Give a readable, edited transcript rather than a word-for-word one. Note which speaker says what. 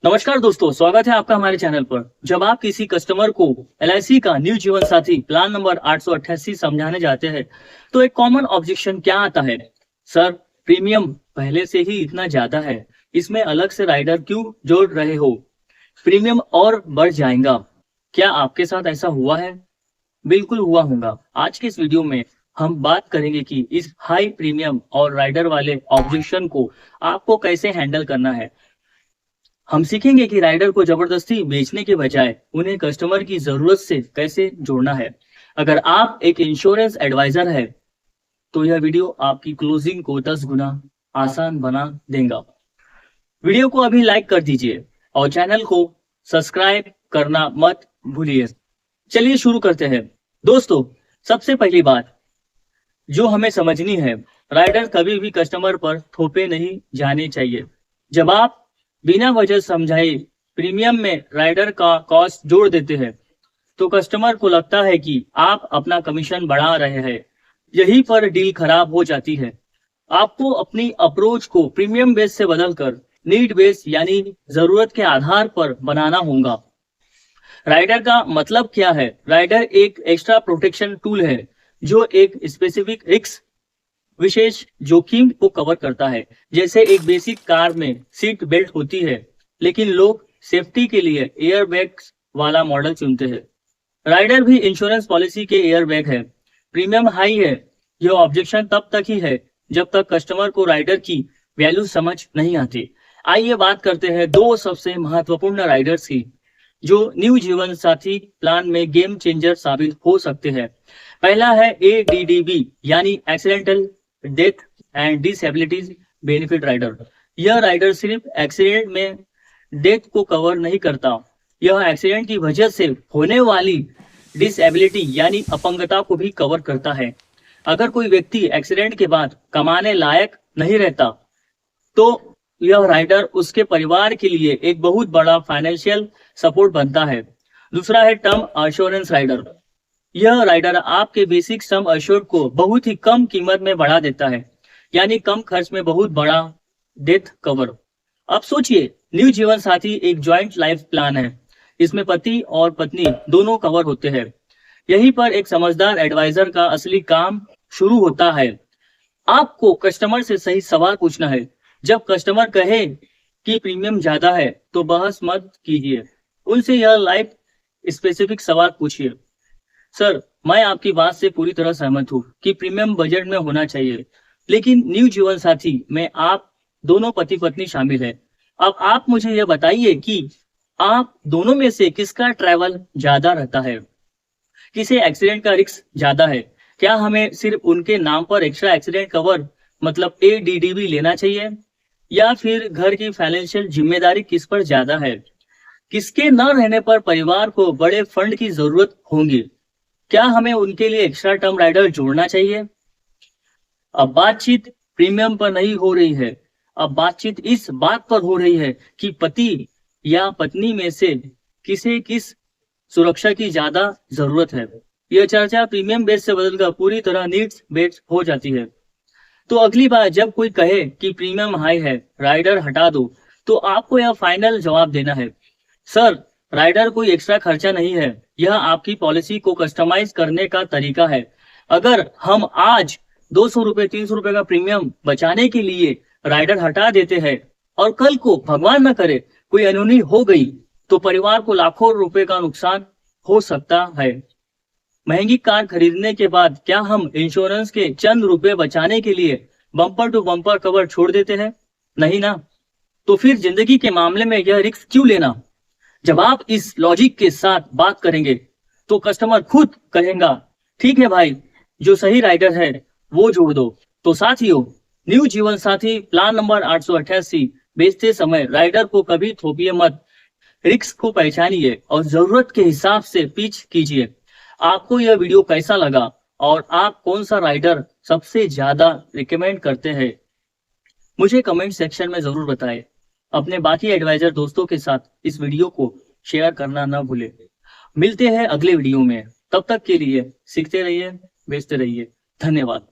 Speaker 1: नमस्कार दोस्तों, स्वागत है आपका हमारे चैनल पर। जब आप किसी कस्टमर को एलआईसी का न्यू जीवन साथी प्लान नंबर 888 समझाने जाते हैं, तो एक कॉमन ऑब्जेक्शन क्या आता है? सर, प्रीमियम पहले से ही इतना ज्यादा है, इसमें अलग से राइडर क्यों जोड़ रहे हो? प्रीमियम और बढ़ जाएगा। क्या आपके साथ ऐसा हुआ है? बिल्कुल हुआ होगा। आज के इस वीडियो में हम बात करेंगे कि इस हाई प्रीमियम और राइडर वाले ऑब्जेक्शन को आपको कैसे हैंडल करना है। हम सीखेंगे कि राइडर को जबरदस्ती बेचने के बजाय उन्हें कस्टमर की जरूरत से कैसे जोड़ना है। अगर आप एक इंश्योरेंस एडवाइजर है तो यह वीडियो आपकी क्लोजिंग को 10 गुना आसान बना देगा। वीडियो को अभी लाइक कर दीजिए और चैनल को सब्सक्राइब करना मत भूलिए। चलिए शुरू करते हैं। दोस्तों, सबसे पहली बात जो हमें समझनी है, राइडर कभी भी कस्टमर पर थोपे नहीं जाने चाहिए। जब आप बिना वजह समझाए प्रीमियम में राइडर का कॉस्ट जोड़ देते हैं तो कस्टमर को लगता है कि आप अपना कमीशन बढ़ा रहे हैं। यही पर डील खराब हो जाती है। आपको अपनी अप्रोच को प्रीमियम बेस से बदलकर नीड बेस यानी जरूरत के आधार पर बनाना होगा। राइडर का मतलब क्या है? राइडर एक एक्स्ट्रा प्रोटेक्शन टूल है जो एक स्पेसिफिक रिस्क, विशेष जोखिम को कवर करता है। जैसे एक बेसिक कार में सीट बेल्ट होती है, लेकिन लोग सेफ्टी के लिए एयर बैग वाला मॉडल चुनते हैं। राइडर भी इंश्योरेंस पॉलिसी के एयर बैग है। प्रीमियम हाई है। यह ऑब्जेक्शन तब तक ही है जब तक कस्टमर को राइडर की वैल्यू समझ नहीं आती। आइए बात करते हैं दो सबसे महत्वपूर्ण राइडर्स की जो न्यू जीवन साथी प्लान में गेम चेंजर साबित हो सकते हैं। पहला है ADDB यानी accidental death and disabilities benefit rider. यह राइडर सिर्फ एक्सीडेंट में डेथ को कवर नहीं करता, यह एक्सीडेंट की वजह से होने वाली डिसेबिलिटी यानी अपंगता को भी कवर करता है। अगर कोई व्यक्ति एक्सीडेंट के बाद कमाने लायक नहीं रहता तो यह राइडर उसके परिवार के लिए एक बहुत बड़ा फाइनेंशियल सपोर्ट बनता है। दूसरा है टर्म इंश्योरेंस राइडर। यह राइडर आपके बेसिक सम अश्योर्ड को बहुत ही कम कीमत में बढ़ा देता है, यानी कम खर्च में बहुत बड़ा डेथ कवर। अब सोचिए, न्यू जीवन साथी एक ज्वाइंट लाइफ प्लान है। इसमें पति और पत्नी दोनों कवर होते हैं। यहीं पर एक समझदार एडवाइजर का असली काम शुरू होता है। आपको कस्टमर से सही सवाल पूछना है। जब कस्टमर कहे कि प्रीमियम ज्यादा है तो बहस मत कीजिए, उनसे यह लाइफ स्पेसिफिक सवाल पूछिए। सर, मैं आपकी बात से पूरी तरह सहमत हूँ कि प्रीमियम बजट में होना चाहिए, लेकिन न्यू जीवन साथी में आप दोनों पति पत्नी शामिल है। अब आप मुझे यह बताइए कि आप दोनों में से किसका ट्रैवल ज्यादा रहता है, किसे एक्सीडेंट का रिस्क ज्यादा है? क्या हमें सिर्फ उनके नाम पर एक्स्ट्रा एक्सीडेंट कवर मतलब ADDB लेना चाहिए, या फिर घर की फाइनेंशियल जिम्मेदारी किस पर ज्यादा है? किसके न रहने पर परिवार को बड़े फंड की जरूरत होगी? क्या हमें उनके लिए एक्स्ट्रा टर्म राइडर जोड़ना चाहिए? अब बातचीत प्रीमियम पर नहीं हो रही है, अब बातचीत इस बात पर हो रही है कि पति या पत्नी में से किसे किस सुरक्षा की ज्यादा जरूरत है। यह चर्चा प्रीमियम बेस से बदलकर पूरी तरह नीड्स बेस्ड हो जाती है। तो अगली बार जब कोई कहे कि प्रीमियम हाई है, राइडर हटा दो, तो आपको यह फाइनल जवाब देना है, सर, राइडर कोई एक्स्ट्रा खर्चा नहीं है, यह आपकी पॉलिसी को कस्टमाइज करने का तरीका है। अगर हम आज 200 रुपए 300 रुपए का प्रीमियम बचाने के लिए राइडर हटा देते हैं और कल को भगवान न करे कोई अनहोनी हो गई तो परिवार को लाखों रुपए का नुकसान हो सकता है। महंगी कार खरीदने के बाद क्या हम इंश्योरेंस के चंद रुपए बचाने के लिए बम्पर टू बम्पर कवर छोड़ देते हैं? नहीं ना। तो फिर जिंदगी के मामले में यह रिस्क क्यों लेना? जब आप इस लॉजिक के साथ बात करेंगे तो कस्टमर खुद कहेगा, ठीक है भाई, जो सही राइडर है वो जोड़ दो। तो साथियों, न्यू जीवन साथी प्लान नंबर 888 बेचते समय राइडर को कभी थोपिए मत। रिस्क को पहचानिए और जरूरत के हिसाब से पिच कीजिए। आपको यह वीडियो कैसा लगा और आप कौन सा राइडर सबसे ज्यादा रिकमेंड करते हैं, मुझे कमेंट सेक्शन में जरूर बताएं। अपने बाकी एडवाइजर दोस्तों के साथ इस वीडियो को शेयर करना ना भूलें। मिलते हैं अगले वीडियो में, तब तक के लिए सीखते रहिए, बेचते रहिए। धन्यवाद।